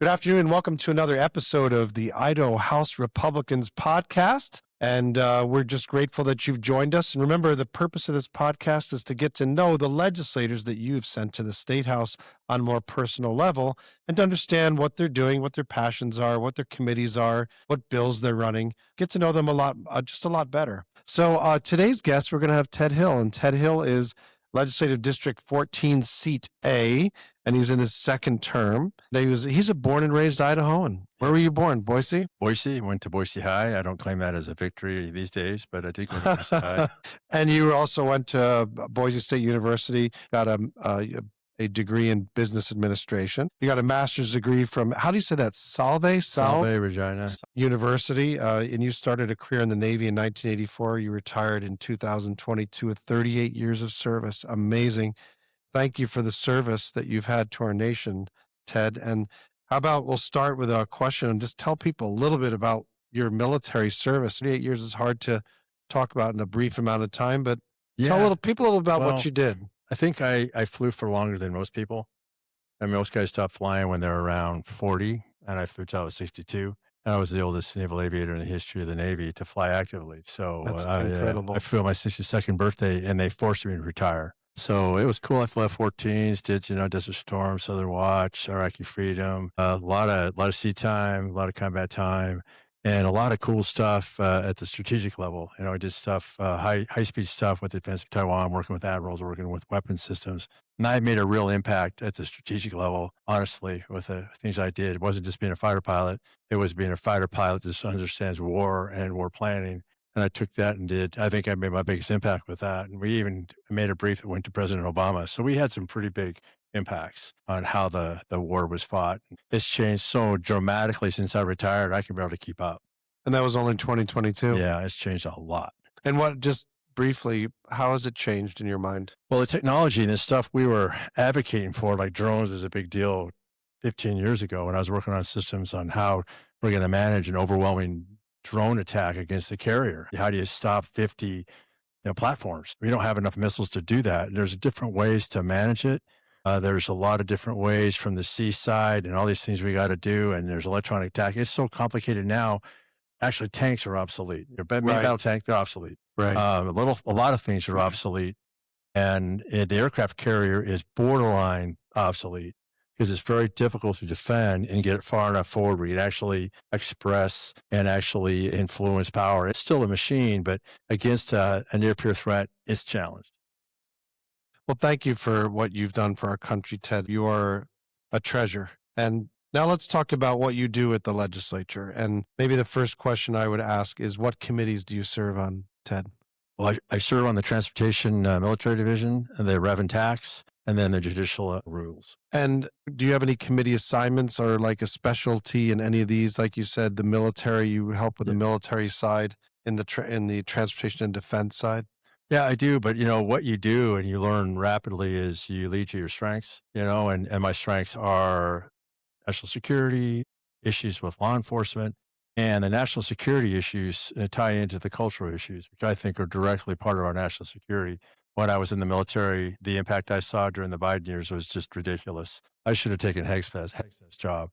Good afternoon, and welcome to another episode of the Idaho House Republicans podcast. And we're just grateful that you've joined us. And remember, the purpose of this podcast is to get to know the legislators that you've sent to the State House on a more personal level and to understand what they're doing, what their passions are, what their committees are, what bills they're running. Get to know them a lot, just a lot better. So today's guest, we're going to have Ted Hill. And Ted Hill is Legislative District 14, Seat A, and he's in his second term. He's a born and raised Idahoan. Where were you born, Boise? Boise, went to Boise High. I don't claim that as a victory these days, but I did go to Boise High. And you also went to Boise State University, got a degree in business administration. You got a master's degree from, how do you say that, Salve Regina University, and you started a career in the Navy in 1984. You retired in 2022 with 38 years of service. Amazing. Thank you for the service that you've had to our nation, Ted. And how about we'll start with a question and just tell people a little bit about your military service. 38 years is hard to talk about in a brief amount of time, but tell people a little about what you did. I think I flew for longer than most people. And most guys stop flying when they're around 40, and I flew till I was 62. And I was the oldest naval aviator in the history of the Navy to fly actively. So that's incredible. I flew on my 62nd birthday, and they forced me to retire. So it was cool. I flew F-14s, did, Desert Storm, Southern Watch, Iraqi Freedom, a lot of sea time, a lot of combat time, and a lot of cool stuff at the strategic level. I did stuff, high-speed stuff with the Defense of Taiwan, working with admirals, working with weapon systems. And I made a real impact at the strategic level, honestly, with the things I did. It wasn't just being a fighter pilot. It was being a fighter pilot that understands war and war planning. And I took that and I think I made my biggest impact with that. And we even made a brief that went to President Obama. So we had some pretty big impacts on how the war was fought. It's changed so dramatically since I retired, I can be able to keep up. And that was only 2022? Yeah, it's changed a lot. And just briefly, how has it changed in your mind? Well, the technology and the stuff we were advocating for, like drones, is a big deal 15 years ago when I was working on systems on how we're going to manage an overwhelming drone attack against the carrier. How do you stop 50 platforms? We don't have enough missiles to do that. There's different ways to manage it. There's a lot of different ways from the seaside and all these things we got to do. And there's electronic attack. It's so complicated now. Actually, tanks are obsolete. Your battle tank, they're obsolete. Right. A lot of things are obsolete. And the aircraft carrier is borderline obsolete because it's very difficult to defend and get it far enough forward where you can actually express and actually influence power. It's still a machine, but against a near-peer threat, it's challenged. Well, thank you for what you've done for our country, Ted. You are a treasure. And now let's talk about what you do at the legislature. And maybe the first question I would ask is, what committees do you serve on, Ted? Well, I serve on the Transportation Military Division, the Rev and Tax, and then the Judicial Rules. And do you have any committee assignments or like a specialty in any of these? Like you said, the military, you help with the military side in the transportation and defense side? Yeah, I do. But, what you do and you learn rapidly is you lead to your strengths, and my strengths are national security, issues with law enforcement, and the national security issues tie into the cultural issues, which I think are directly part of our national security. When I was in the military, the impact I saw during the Biden years was just ridiculous. I should have taken Hegseth's job.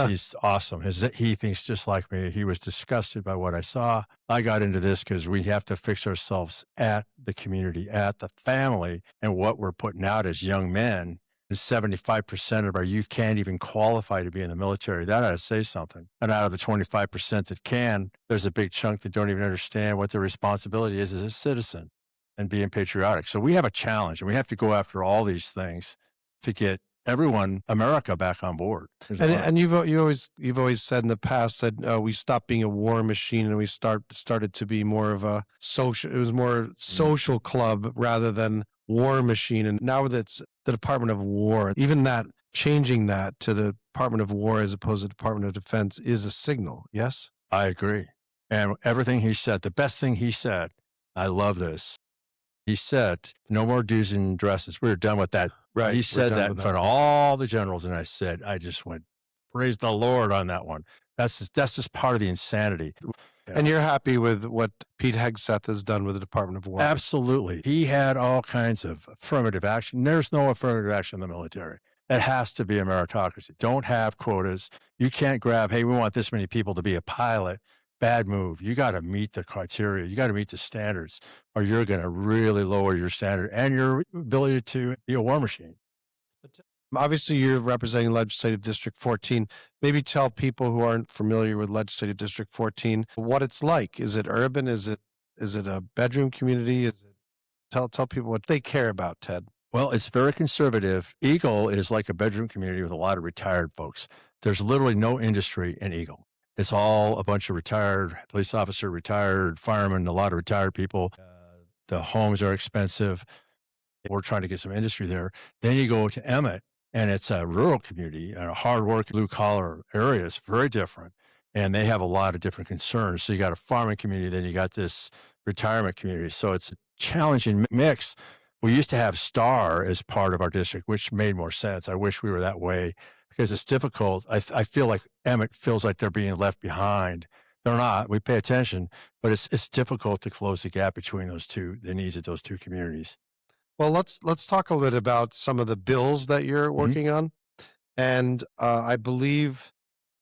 He's awesome. He thinks just like me. He was disgusted by what I saw. I got into this because we have to fix ourselves at the community, at the family, and what we're putting out as young men. 75% of our youth can't even qualify to be in the military. That ought to say something. And out of the 25% that can, there's a big chunk that don't even understand what their responsibility is as a citizen and being patriotic. So we have a challenge, and we have to go after all these things to get America back on board. And you've always said in the past that we stopped being a war machine and we started to be more of a social. It was more social club rather than war machine. And now that's the Department of War. Even that, changing that to the Department of War as opposed to the Department of Defense is a signal. Yes, I agree. And everything he said, the best thing he said, I love this. He said, no more dues and dresses. We were done with that. Right. He said that in front of all the generals. And I just went, praise the Lord on that one. That's just part of the insanity. And you're happy with what Pete Hegseth has done with the Department of War? Absolutely. He had all kinds of affirmative action. There's no affirmative action in the military. It has to be a meritocracy. Don't have quotas. You can't grab, hey, we want this many people to be a pilot. Bad move. You got to meet the criteria. You got to meet the standards, or you're going to really lower your standard and your ability to be a war machine. Obviously, you're representing Legislative District 14. Maybe tell people who aren't familiar with Legislative District 14 what it's like. Is it urban? Is it a bedroom community? Tell people what they care about, Ted. Well, it's very conservative. Eagle is like a bedroom community with a lot of retired folks. There's literally no industry in Eagle. It's all a bunch of retired police officer, retired firemen, a lot of retired people. The homes are expensive. We're trying to get some industry there. Then you go to Emmett, and it's a rural community and a hard work, blue collar area. It's very different. And they have a lot of different concerns. So you got a farming community, then you got this retirement community. So it's a challenging mix. We used to have Star as part of our district, which made more sense. I wish we were that way because it's difficult. I feel like Emmett feels like they're being left behind. They're not. We pay attention, but it's difficult to close the gap between the needs of those two communities. Well, let's talk a little bit about some of the bills that you're working on. And I believe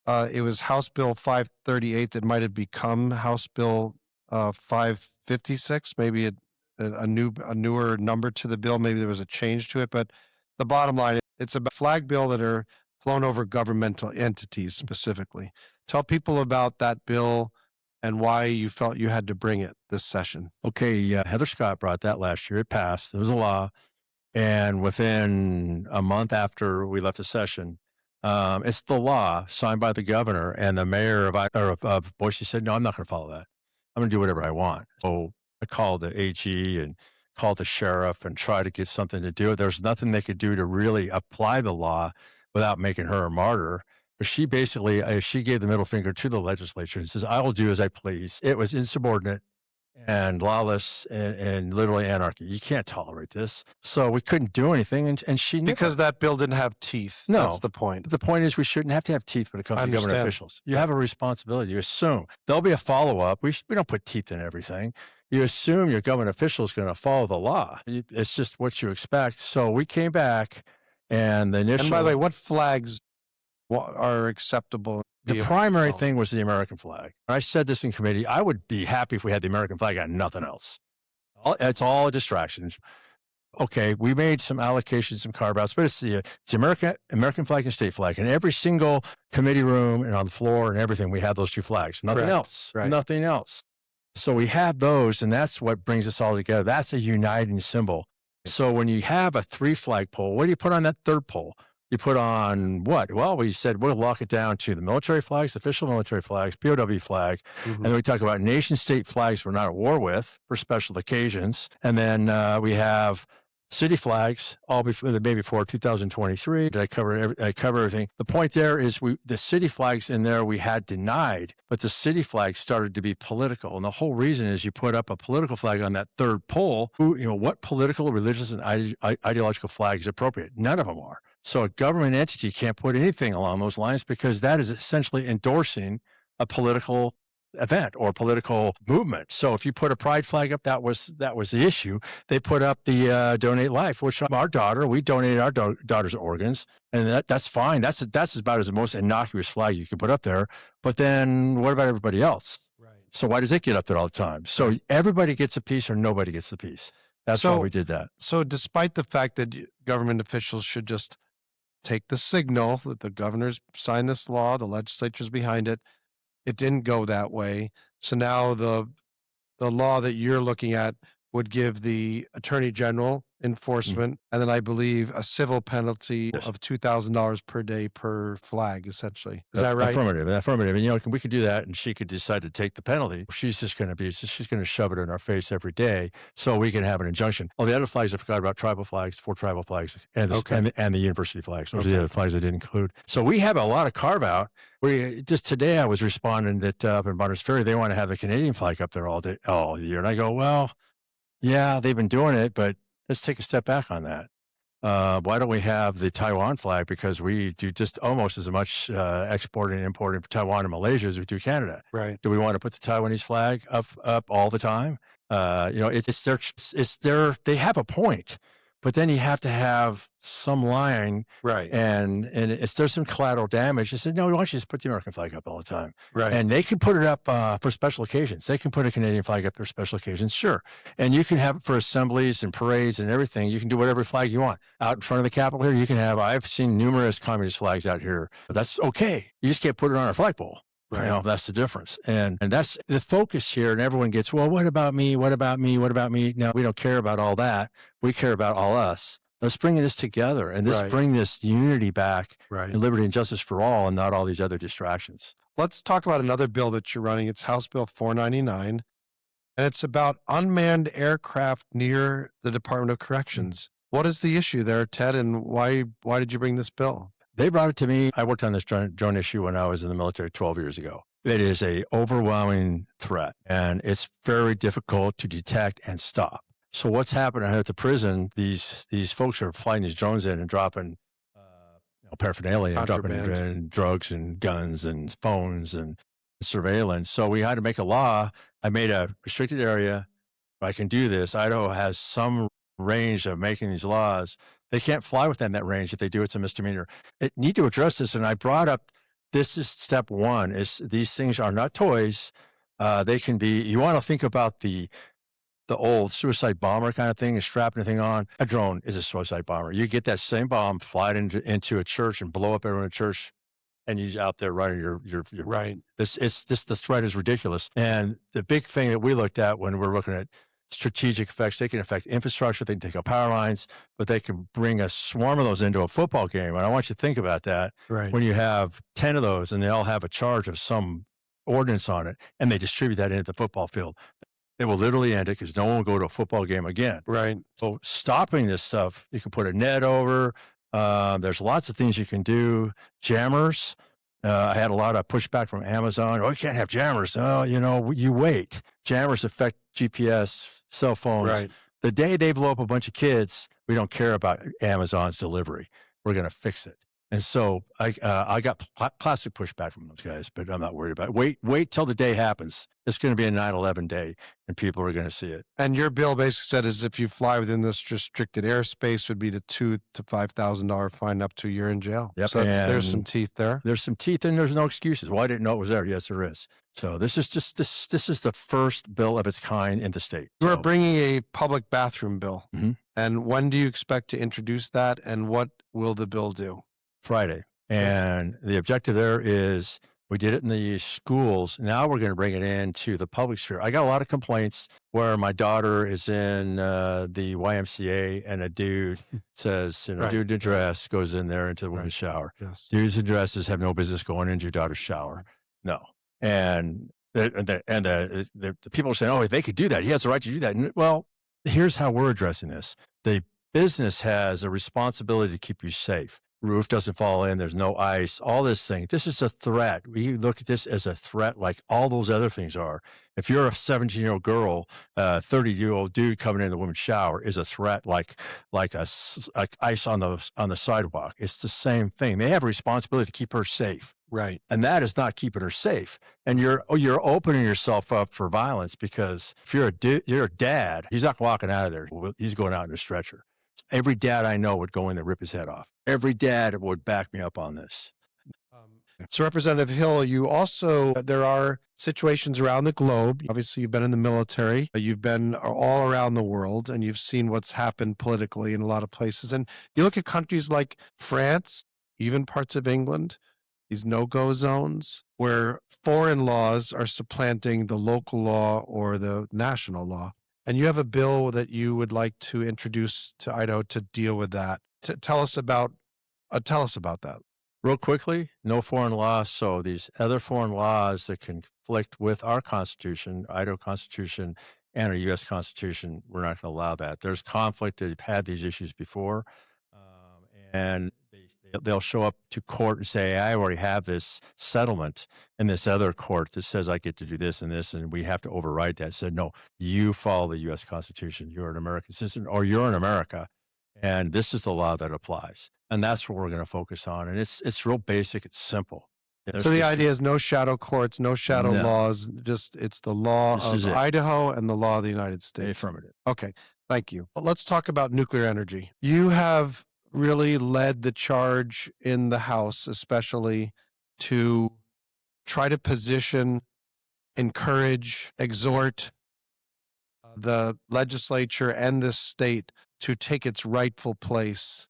it was House Bill 538 that might have become House Bill 556, maybe a newer number to the bill. Maybe there was a change to it, but the bottom line, it's a flag bill that are flown over governmental entities specifically. Tell people about that bill and why you felt you had to bring it this session. Okay, Heather Scott brought that last year. It passed. It was a law. And within a month after we left the session, it's the law signed by the governor, and the mayor of Boise said, no, I'm not going to follow that. I'm going to do whatever I want. So I called the AG and called the sheriff and tried to get something to do. There's nothing they could do to really apply the law without making her a martyr. But she basically, she gave the middle finger to the legislature and says, I will do as I please. It was insubordinate and lawless and literally anarchy. You can't tolerate this. So we couldn't do anything. And she knew. Because that bill didn't have teeth. No. That's the point. The point is we shouldn't have to have teeth when it comes to government officials. You have a responsibility. You assume there'll be a follow-up. We don't put teeth in everything. You assume your government official is going to follow the law. It's just what you expect. So we came back and the initial... And by the way, what flags are acceptable? The primary thing was the American flag. I said this in committee. I would be happy if we had the American flag and nothing else. It's all a distraction. Okay, we made some allocations, some carve-outs, but it's the American flag and state flag. In every single committee room and on the floor and everything, we have those two flags. Nothing else. Right. Nothing else. So we have those, and that's what brings us all together. That's a uniting symbol. So when you have a 3-flag pole, what do you put on that third pole? You put on what? Well, we said we'll lock it down to the military flags, official military flags, POW flag. And then we talk about nation state flags we're not at war with for special occasions. And then we have city flags, all before the day before 2023. Did I cover everything? The point there is the city flags in there we had denied, but the city flag started to be political. And the whole reason is you put up a political flag on that third pole. What political, religious, and ideological flag is appropriate? None of them are. So a government entity can't put anything along those lines because that is essentially endorsing a political event or political movement. So if you put a pride flag up, that was the issue. They put up the donate life, which our daughter, we donated our daughter's organs, and that's fine. That's about as the most innocuous flag you can put up there. But then what about everybody else? Right. So why does it get up there all the time? So everybody gets a piece or nobody gets the piece. That's why we did that. So despite the fact that government officials should just take the signal that the governor's signed this law, the legislature's behind it, it didn't go that way. So now the law that you're looking at would give the attorney general enforcement, and then I believe a civil penalty of $2,000 per day per flag, essentially. Is that right? Affirmative. And we could do that, and she could decide to take the penalty. She's going to shove it in our face every day, so we can have an injunction. Oh, the other flags I forgot about: tribal flags, 4 tribal flags, and the university flags. Those are the other flags I didn't include. So we have a lot of carve out. Just today, I was responding that up in Bonners Ferry, they want to have the Canadian flag up there all year, and I go, well, yeah, they've been doing it, but let's take a step back on that. Why don't we have the Taiwan flag? Because we do just almost as much exporting and importing for Taiwan and Malaysia as we do Canada. Right. Do we want to put the Taiwanese flag up all the time? It's their, they have a point, but then you have to have some line, Right. and there's some collateral damage. I said, no, why don't you just put the American flag up all the time? Right. And they can put it up for special occasions. They can put a Canadian flag up for special occasions, sure. And you can have it for assemblies and parades and everything. You can do whatever flag you want. Out in front of the Capitol here, you can have, I've seen numerous communist flags out here. That's okay. You just can't put it on a flagpole. Right. You know, that's the difference. And that's the focus here. And everyone gets, well, what about me? What about me? What about me? No, we don't care about all that. We care about all us. Let's bring this together and let's Right. bring this unity back Right. and liberty and justice for all and not all these other distractions. Let's talk about another bill that you're running. It's House Bill 499, and it's about unmanned aircraft near the Department of Corrections. What is the issue there, Ted, and why did you bring this bill? They brought it to me. I worked on this drone issue when I was in the military 12 years ago. It is a overwhelming threat, and it's very difficult to detect and stop. So what's happening at the prison, these folks are flying these drones in and dropping paraphernalia, dropping drugs and guns and phones and surveillance. So we had to make a law. I made a restricted area. I can do this. Idaho has some range of making these laws. They can't fly within that range. If they do, it's a misdemeanor. It need to address this. And I brought up, this is step one, is these things are not toys. They can be, you want to think about the old suicide bomber kind of thing, and strapping the thing on. A drone is a suicide bomber. You get that same bomb, fly it into a church and blow up everyone in a church, and you're out there running your right. The threat is ridiculous. And the big thing that we looked at when we're looking at strategic effects, they can affect infrastructure, they can take out power lines, but they can bring a swarm of those into a football game. And I want you to think about that. Right. When you have 10 of those and they all have a charge of some ordinance on it, and they distribute that into the football field, it will literally end it because no one will go to a football game again. Right. So stopping this stuff, you can put a net over. There's lots of things you can do. Jammers. I had a lot of pushback from Amazon. Oh, you can't have jammers. Oh, you wait. Jammers affect GPS, cell phones. Right. The day they blow up a bunch of kids, we don't care about Amazon's delivery. We're going to fix it. And so I got classic pushback from those guys, but I'm not worried about it. Wait till the day happens. It's going to be a 9/11 day, and people are going to see it. And your bill basically said is if you fly within this restricted airspace, would be the $2,000 to $5,000 fine, up to a year in jail. Yep. So there's some teeth there. There's some teeth, and there's no excuses. Well, I didn't know it was there. Yes, there is. So this is just this is the first bill of its kind in the state. You are bringing a public bathroom bill. Mm-hmm. And when do you expect to introduce that, and what will the bill do? Friday. And the objective there is, we did it in the schools. Now we're going to bring it into the public sphere. I got a lot of complaints where my daughter is in the YMCA and a dude says, Right. dude in dress goes in there into the women's shower. Yes. Dudes in dresses have no business going into your daughter's shower. No. And the people are saying, oh, they could do that. He has the right to do that. And, well, here's how we're addressing this. The business has a responsibility to keep you safe. Roof doesn't fall in, there's no ice, all this thing. This is a threat. We look at this as a threat like all those other things are. If you're a 17-year-old girl, 30-year-old dude coming in the women's shower is a threat like ice on the sidewalk. It's the same thing. They have a responsibility to keep her safe. Right. And that is not keeping her safe. And you're opening yourself up for violence, because if you're a dad, he's not walking out of there. He's going out in a stretcher. Every dad I know would go in there, rip his head off. Every dad would back me up on this. So Representative Hill, there are situations around the globe. Obviously, you've been in the military. You've been all around the world, and you've seen what's happened politically in a lot of places. And you look at countries like France, even parts of England, these no-go zones where foreign laws are supplanting the local law or the national law. And you have a bill that you would like to introduce to Idaho to deal with that. Tell us about that. Real quickly, no foreign laws. So these other foreign laws that conflict with our Constitution, Idaho Constitution, and our U.S. Constitution, we're not going to allow that. There's conflict. They've had these issues before, and they'll show up to court and say, I already have this settlement in this other court that says I get to do this, and we have to override that. Said, no, you follow the U.S. Constitution. You're an American citizen, or you're in America, and this is the law that applies. And that's what we're going to focus on. And it's real basic. It's simple. So the idea is no shadow courts, no shadow laws. It's the law of Idaho and the law of the United States. Affirmative. Okay. Thank you. But let's talk about nuclear energy. You have really led the charge in the House, especially to try to position, encourage, exhort the legislature and the state to take its rightful place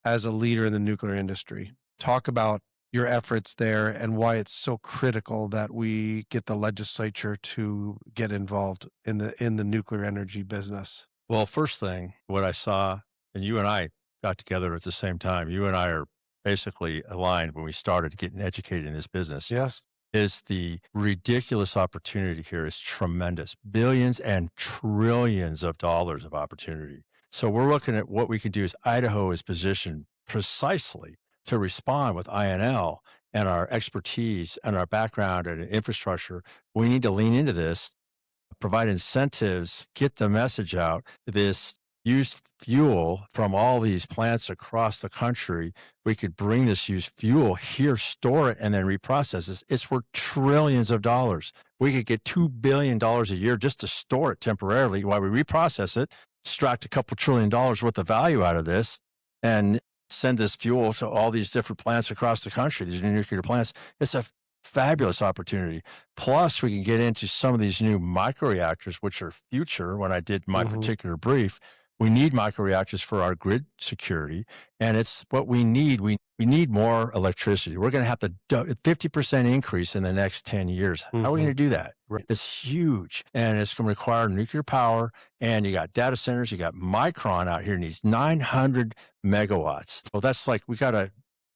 as a leader in the nuclear industry. Talk about your efforts there and why it's so critical that we get the legislature to get involved in the nuclear energy business. Well, first thing, what I saw, and you and I got together at the same time, you and I are basically aligned when we started getting educated in this business, Yes. is the ridiculous opportunity here is tremendous. Billions and trillions of dollars of opportunity. So we're looking at what we can do as Idaho is positioned precisely to respond with INL and our expertise and our background and infrastructure. We need to lean into this, provide incentives, get the message out. This used fuel from all these plants across the country. We could bring this used fuel here, store it, and then reprocess this. It's worth trillions of dollars. We could get $2 billion a year just to store it temporarily while we reprocess it, extract a couple $1 trillion worth of value out of this, and send this fuel to all these different plants across the country, these new nuclear plants. It's a fabulous opportunity. Plus, we can get into some of these new microreactors, which are future. When I did my particular brief, we need microreactors for our grid security, and it's what we need. We need more electricity. We're going to have to 50% increase in the next 10 years. How are we going to do that? Right. It's huge, and it's going to require nuclear power. And you got data centers. You got Micron out here needs 900 megawatts. Well, that's like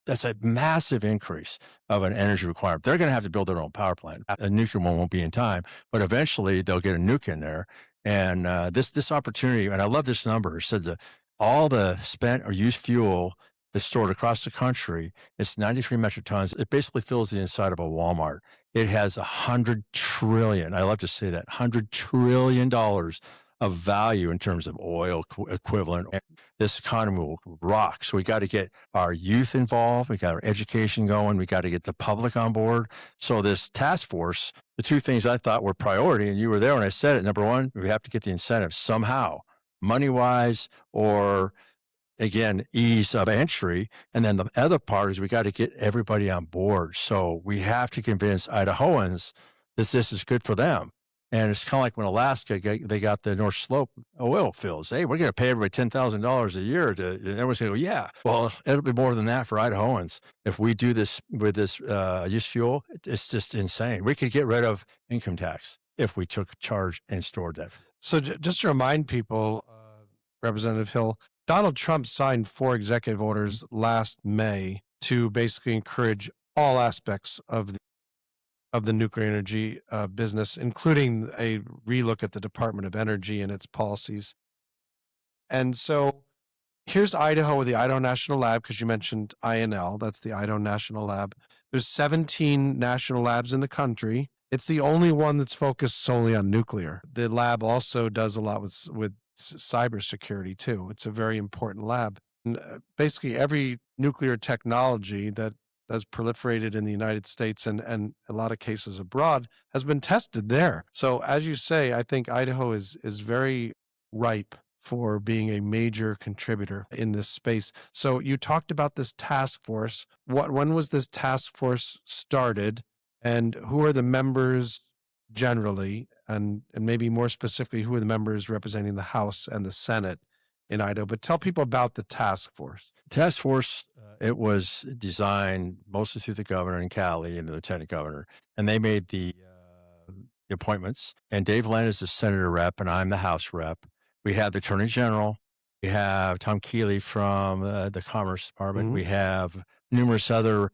that's a massive increase of an energy requirement. They're going to have to build their own power plant. A nuclear one won't be in time, but eventually they'll get a nuke in there. And this opportunity, and I love this number, it said that all the spent or used fuel is stored across the country. It's 93 metric tons. It basically fills the inside of a Walmart. It has 100 trillion. I love to say that $100 trillion of value in terms of oil equivalent. This economy will rock. So we got to get our youth involved. We got our education going. We got to get the public on board. So this task force, the two things I thought were priority, and you were there when I said it. Number one, we have to get the incentives somehow, money-wise, or again, ease of entry. And then the other part is we got to get everybody on board. So we have to convince Idahoans that this is good for them. And it's kind of like when Alaska, they got the North Slope oil fields. Hey, we're going to pay everybody $10,000 a year. And everyone's going to go, yeah. Well, it'll be more than that for Idahoans. If we do this with this used fuel, it's just insane. We could get rid of income tax if we took charge and stored that. So just to remind people, Representative Hill, Donald Trump signed 4 executive orders last May to basically encourage all aspects of the nuclear energy business, including a relook at the Department of Energy and its policies. And so here's Idaho with the Idaho National Lab, because you mentioned INL. That's the Idaho National Lab. There's 17 national labs in the country. It's the only one that's focused solely on nuclear. The lab also does a lot with cybersecurity too. It's a very important lab. And basically every nuclear technology that has proliferated in the United States and a lot of cases abroad has been tested there. So as you say, I think Idaho is very ripe for being a major contributor in this space. So you talked about this task force. When was this task force started, and who are the members generally, and maybe more specifically, who are the members representing the House and the Senate in Idaho? But tell people about the task force. Task force, it was designed mostly through the governor in Cali and the lieutenant governor, and they made the appointments. And Dave Len is the senator rep, and I'm the House rep. We have the attorney general. We have Tom Keeley from the Commerce Department. We have numerous other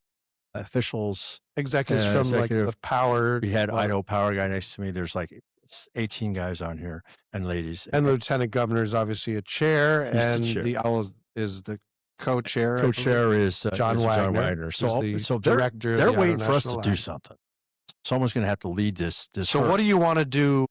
officials, executives from like the power. We had Idaho Power guy next to me. There's like 18 guys on here and ladies. And the lieutenant governor is obviously a chair, and the owl is the co-chair. Co-chair is John Wagner. So the director. They're waiting for us to do something. Someone's going to have to lead this. So what do you want to do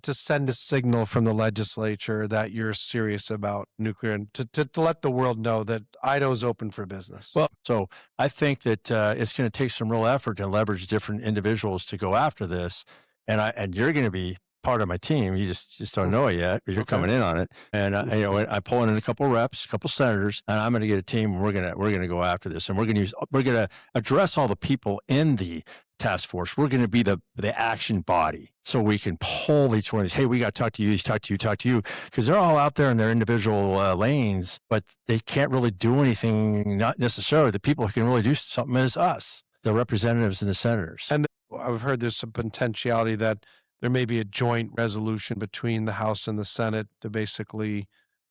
to send a signal from the legislature that you're serious about nuclear, and to let the world know that Idaho's open for business? Well, so I think that it's going to take some real effort to leverage different individuals to go after this. And you're going to be part of my team. You just don't know it yet, but you're Okay. coming in on it. And I pull in a couple reps, a couple senators, and I'm going to get a team. And we're gonna go after this, and we're gonna address all the people in the task force. We're going to be the action body, so we can pull each one of these. Hey, we got to talk to you. Talk to you, because they're all out there in their individual lanes, but they can't really do anything. Not necessarily. The people who can really do something is us, the representatives and the senators. And I've heard there's some potentiality that there may be a joint resolution between the House and the Senate to basically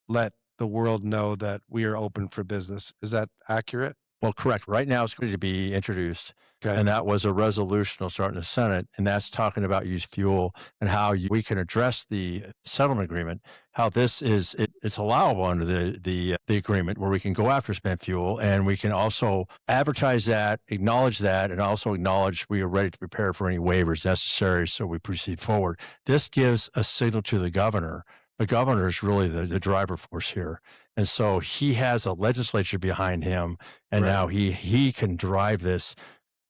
let the world know that we are open for business. Is that accurate? Well, correct. Right now, it's going to be introduced, Okay. and that was a resolution that'll start in the Senate, and that's talking about used fuel and how we can address the settlement agreement. How this is it's allowable under the agreement, where we can go after spent fuel, and we can also advertise that, acknowledge that, and also acknowledge we are ready to prepare for any waivers necessary, so we proceed forward. This gives a signal to the governor. The governor is really the driver force here. And so he has a legislature behind him, and Right. now he can drive this.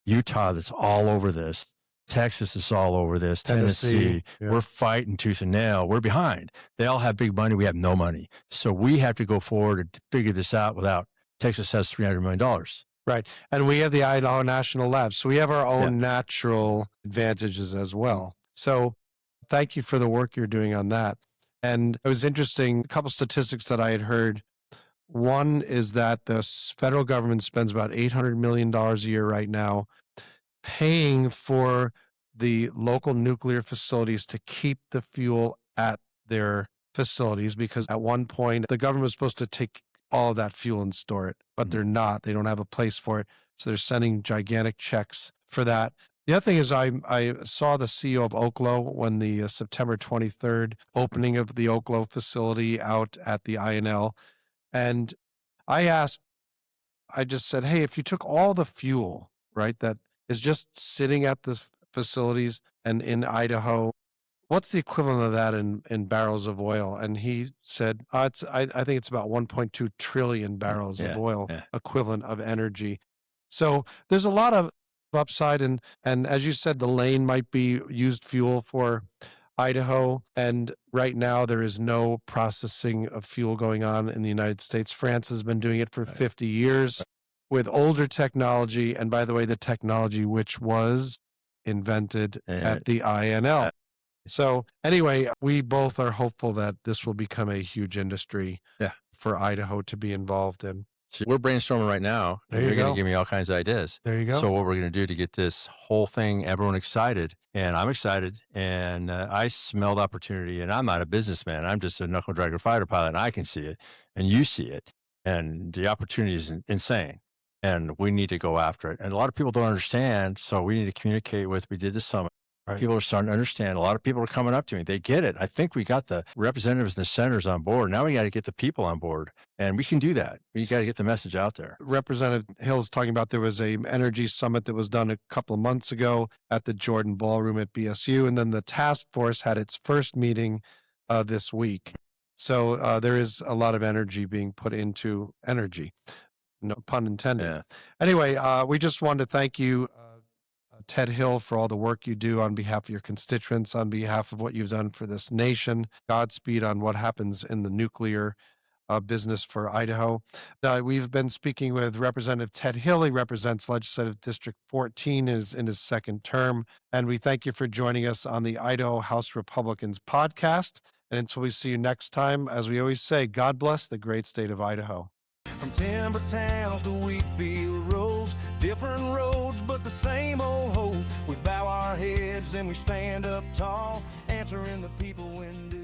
Utah, that's all over this. Texas is all over this. Tennessee. Yeah. We're fighting tooth and nail. We're behind. They all have big money. We have no money. So we have to go forward and figure this out without. Texas has $300 million. Right. And we have the Idaho National Lab. So we have our own natural advantages as well. So thank you for the work you're doing on that. And it was interesting, a couple statistics that I had heard. One is that the federal government spends about $800 million a year right now paying for the local nuclear facilities to keep the fuel at their facilities, because at one point the government was supposed to take all of that fuel and store it, but they're not. They don't have a place for it. So they're sending gigantic checks for that. The other thing is I saw the CEO of Oklo when the September 23rd opening of the Oklo facility out at the INL. And I just said, hey, if you took all the fuel, right, that is just sitting at the facilities and in Idaho, what's the equivalent of that in barrels of oil? And he said, I think it's about 1.2 trillion barrels of oil equivalent of energy. So there's a lot of upside. And as you said, the lane might be used fuel for Idaho. And right now there is no processing of fuel going on in the United States. France has been doing it for 50 years with older technology. And by the way, the technology which was invented at the INL. So anyway, we both are hopeful that this will become a huge industry for Idaho to be involved in. So we're brainstorming right now. You're going to give me all kinds of ideas. There you go. So what we're going to do to get this whole thing, everyone excited, and I'm excited, and I smelled opportunity, and I'm not a businessman. I'm just a knuckle dragger fighter pilot, and I can see it, and you see it, and the opportunity is insane, and we need to go after it. And a lot of people don't understand, so we need to communicate with. We did the summit. Right. People are starting to understand. A lot of people are coming up to me. They get it. I think we got the representatives and the senators on board. Now we got to get the people on board, and we can do that. We got to get the message out there. Representative Hill's talking about there was a energy summit that was done a couple of months ago at the Jordan Ballroom at BSU, and then the task force had its first meeting this week. So there is a lot of energy being put into energy. No pun intended. Yeah. Anyway, we just wanted to thank you, Ted Hill, for all the work you do on behalf of your constituents, on behalf of what you've done for this nation. Godspeed on what happens in the nuclear business for Idaho. We've been speaking with Representative Ted Hill. He represents Legislative District 14, is in his second term. And we thank you for joining us on the Idaho House Republicans podcast. And until we see you next time, as we always say, God bless the great state of Idaho. From timber towns to wheat field roads, different roads, but the same old hope. We bow our heads and we stand up tall, answering the people when due.